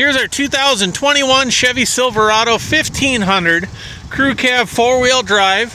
Here's our 2021 Chevy Silverado 1500 crew cab 4-wheel drive.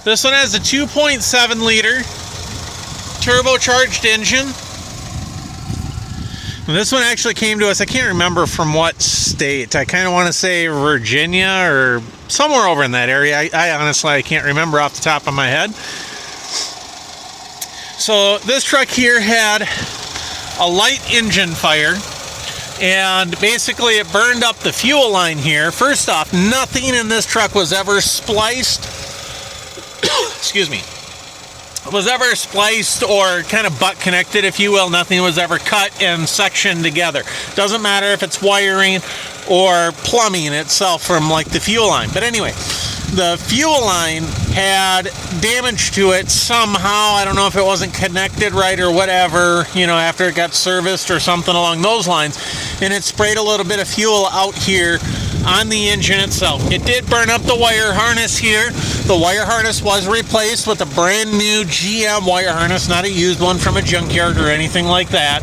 This one has a 2.7 liter turbocharged engine. And this one actually came to us, I can't remember from what state. I kind of want to say Virginia or somewhere over in that area. I honestly can't remember off the top of my head. So this truck here had a light engine fire, and basically it burned up the fuel line here. First off, nothing in this truck was ever spliced excuse me, was ever spliced or kind of butt connected, if you will. Nothing was ever cut and sectioned together. Doesn't matter if it's wiring or plumbing itself from like the fuel line. But anyway, the fuel line had damage to it somehow. I don't know if it wasn't connected right or whatever, you know, after it got serviced or something along those lines. And it sprayed a little bit of fuel out here on the engine itself. It did burn up the wire harness here. The wire harness was replaced with a brand new GM wire harness, not a used one from a junkyard or anything like that.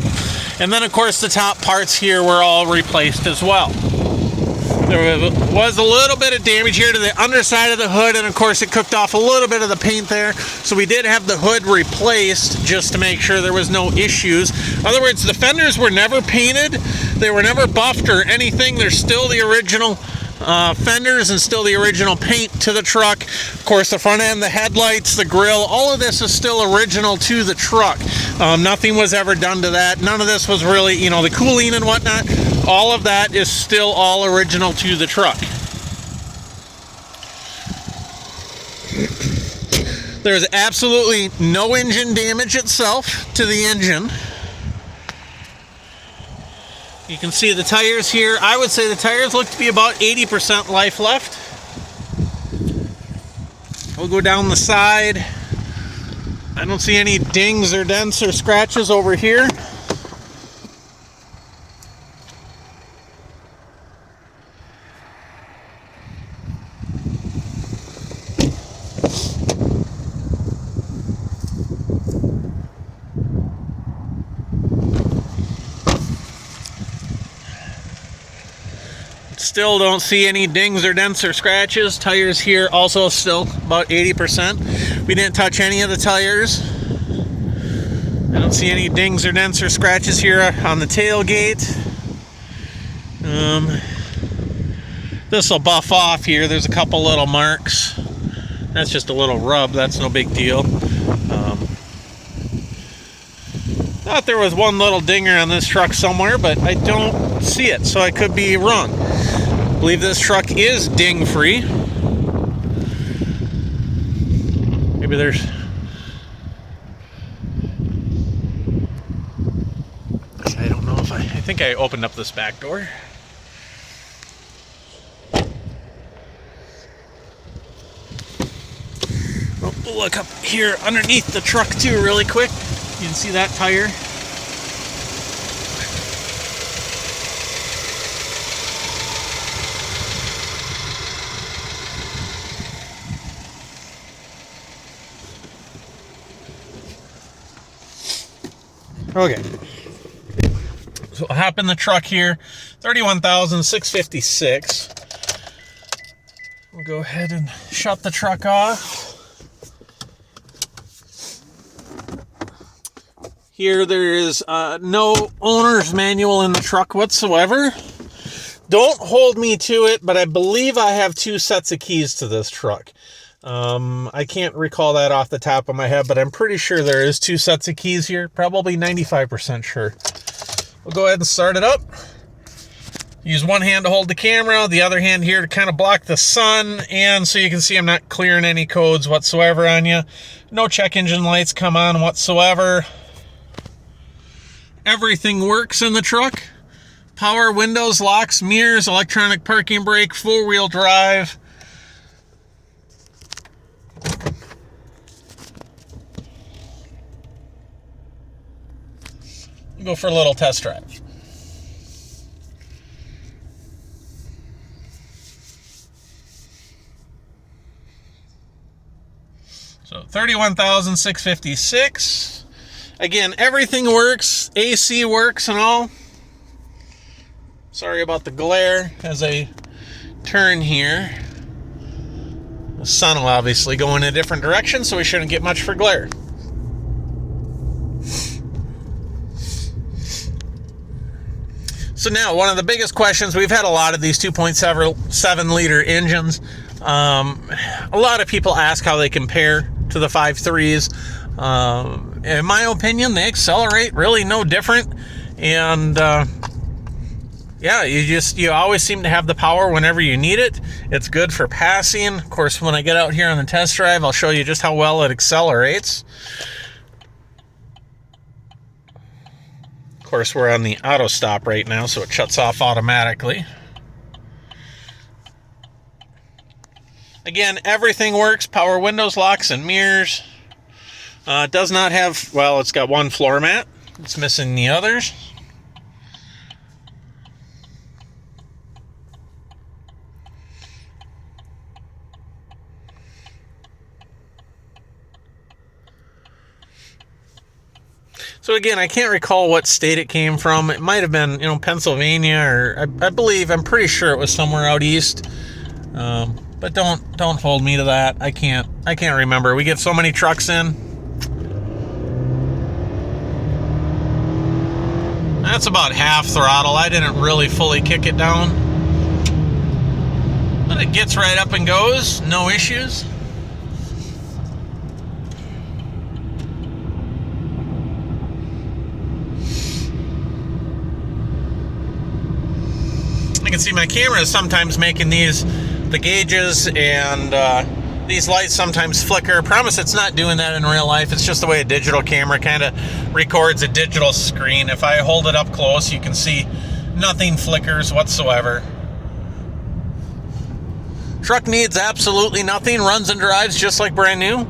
And then of course the top parts here were all replaced as well. There was a little bit of damage here to the underside of the hood, and of course it cooked off a little bit of the paint there. So we did have the hood replaced just to make sure there was no issues. In other words, the fenders were never painted. They were never buffed or anything. They're still the original fenders and still the original paint to the truck. Of course, the front end, the headlights, the grill, all of this is still original to the truck. Nothing was ever done to that. None of this was really, you know, the cooling and whatnot. All of that is still all original to the truck. There's absolutely no engine damage itself to the engine. You can see the tires here. I would say the tires look to be about 80% life left. We'll go down the side. I don't see any dings or dents or scratches over here. Still don't see any dings or dents or scratches. Tires here also still about 80%. We didn't touch any of the tires. I don't see any dings or dents or scratches here on the tailgate. This will buff off here. There's a couple little marks. That's just a little rub. That's no big deal. Thought there was one little dinger on this truck somewhere, but I don't see it, so I could be wrong. I believe this truck is ding free. Maybe there's... I don't know if I think I opened up this back door. Oh, we'll look up here underneath the truck too really quick. You can see that tire. Okay, so we'll hop in the truck here, $31,656. We'll go ahead and shut the truck off. Here there is no owner's manual in the truck whatsoever. Don't hold me to it, but I believe I have 2 sets of keys to this truck. I can't recall that off the top of my head, but I'm pretty sure there is 2 sets of keys here. Probably 95% sure. We'll go ahead and start it up. Use one hand to hold the camera, the other hand here to kind of block the sun, and so you can see I'm not clearing any codes whatsoever on you. No check engine lights come on whatsoever. Everything works in the truck. Power windows, locks, mirrors, electronic parking brake, 4-wheel drive. Go for a little test drive. So $31,656. Again, everything works. AC works and all. Sorry about the glare as I turn here. The sun will obviously go in a different direction, so we shouldn't get much for glare. So now, one of the biggest questions, we've had a lot of these 2.7 liter engines. A lot of people ask how they compare to the 5.3s. In my opinion, they accelerate really no different. And yeah, you always seem to have the power whenever you need it. It's good for passing. Of course, when I get out here on the test drive, I'll show you just how well it accelerates. Of course, we're on the auto stop right now, so it shuts off automatically. Again, everything works. Power windows, locks, and mirrors. It does not have, well, it's got one floor mat. It's missing the others. So again, I can't recall what state it came from. It might have been, Pennsylvania, or I'm pretty sure it was somewhere out east. But don't hold me to that. I can't remember. We get so many trucks in. That's about half throttle. I didn't really fully kick it down. But it gets right up and goes. No issues. I can see my camera is sometimes making the gauges and these lights sometimes flicker. I promise it's not doing that in real life. It's just the way a digital camera kind of records a digital screen. If I hold it up close, you can see nothing flickers whatsoever. Truck needs absolutely nothing. Runs and drives just like brand new.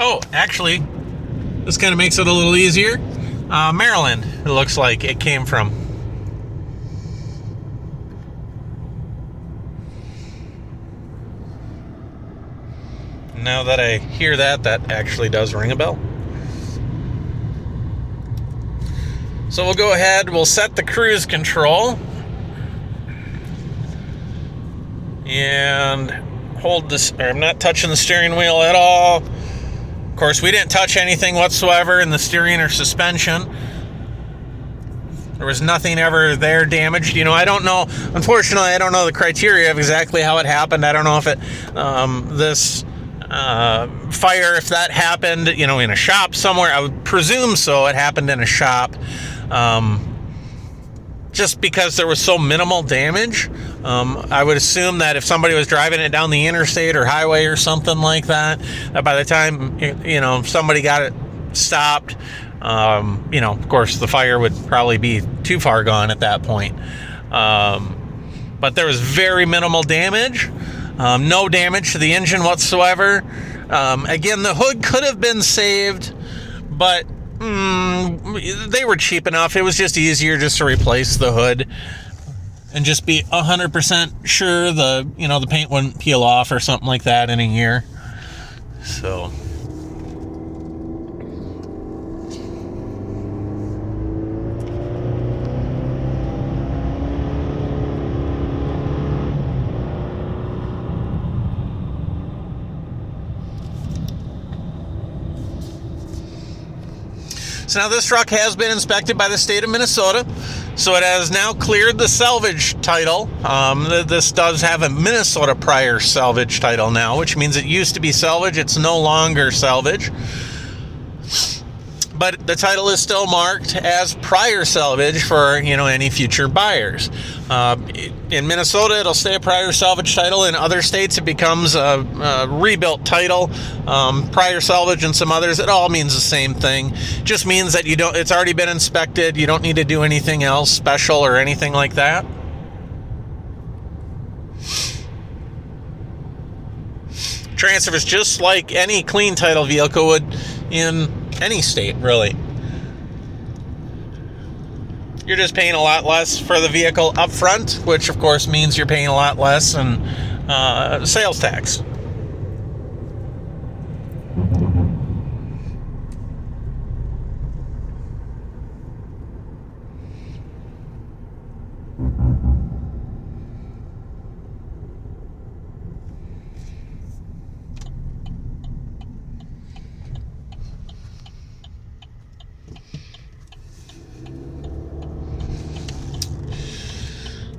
Oh, actually, this kind of makes it a little easier. Maryland, it looks like it came from. Now that I hear that, that actually does ring a bell. So we'll go ahead, we'll set the cruise control. And hold this, I'm not touching the steering wheel at all. Of course, we didn't touch anything whatsoever in the steering or suspension. There was nothing ever there damaged. I don't know. Unfortunately, I don't know the criteria of exactly how it happened. I don't know if it, this fire, if that happened, in a shop somewhere. I would presume so. It happened in a shop. Just because there was so minimal damage. I would assume that if somebody was driving it down the interstate or highway or something like that, that by the time, somebody got it stopped, of course the fire would probably be too far gone at that point. But there was very minimal damage. No damage to the engine whatsoever. Again, the hood could have been saved, but they were cheap enough. It was just easier just to replace the hood and just be 100% sure the paint wouldn't peel off or something like that in a year. So now this truck has been inspected by the state of Minnesota, so it has now cleared the salvage title. This does have a Minnesota prior salvage title now, which means it used to be salvage. It's no longer salvage. But the title is still marked as prior salvage for, any future buyers. In Minnesota, it'll stay a prior salvage title. In other states, it becomes a rebuilt title. Prior salvage and some others, it all means the same thing. Just means that it's already been inspected. You don't need to do anything else special or anything like that. transfers just like any clean title vehicle would in any state, really. You're just paying a lot less for the vehicle up front, which of course means you're paying a lot less in sales tax.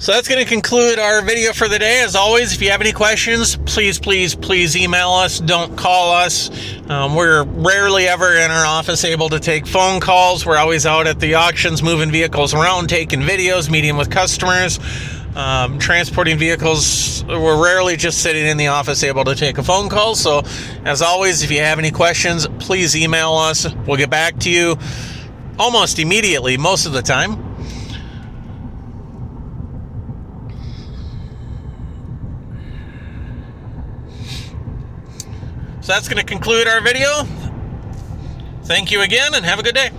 So that's going to conclude our video for the day. As always, if you have any questions, please email us. Don't call us. We're rarely ever in our office able to take phone calls. We're always out at the auctions, moving vehicles around, taking videos, meeting with customers, transporting vehicles. We're rarely just sitting in the office able to take a phone call. So as always, if you have any questions, please email us. We'll get back to you almost immediately most of the time. So that's going to conclude our video. Thank you again, and have a good day.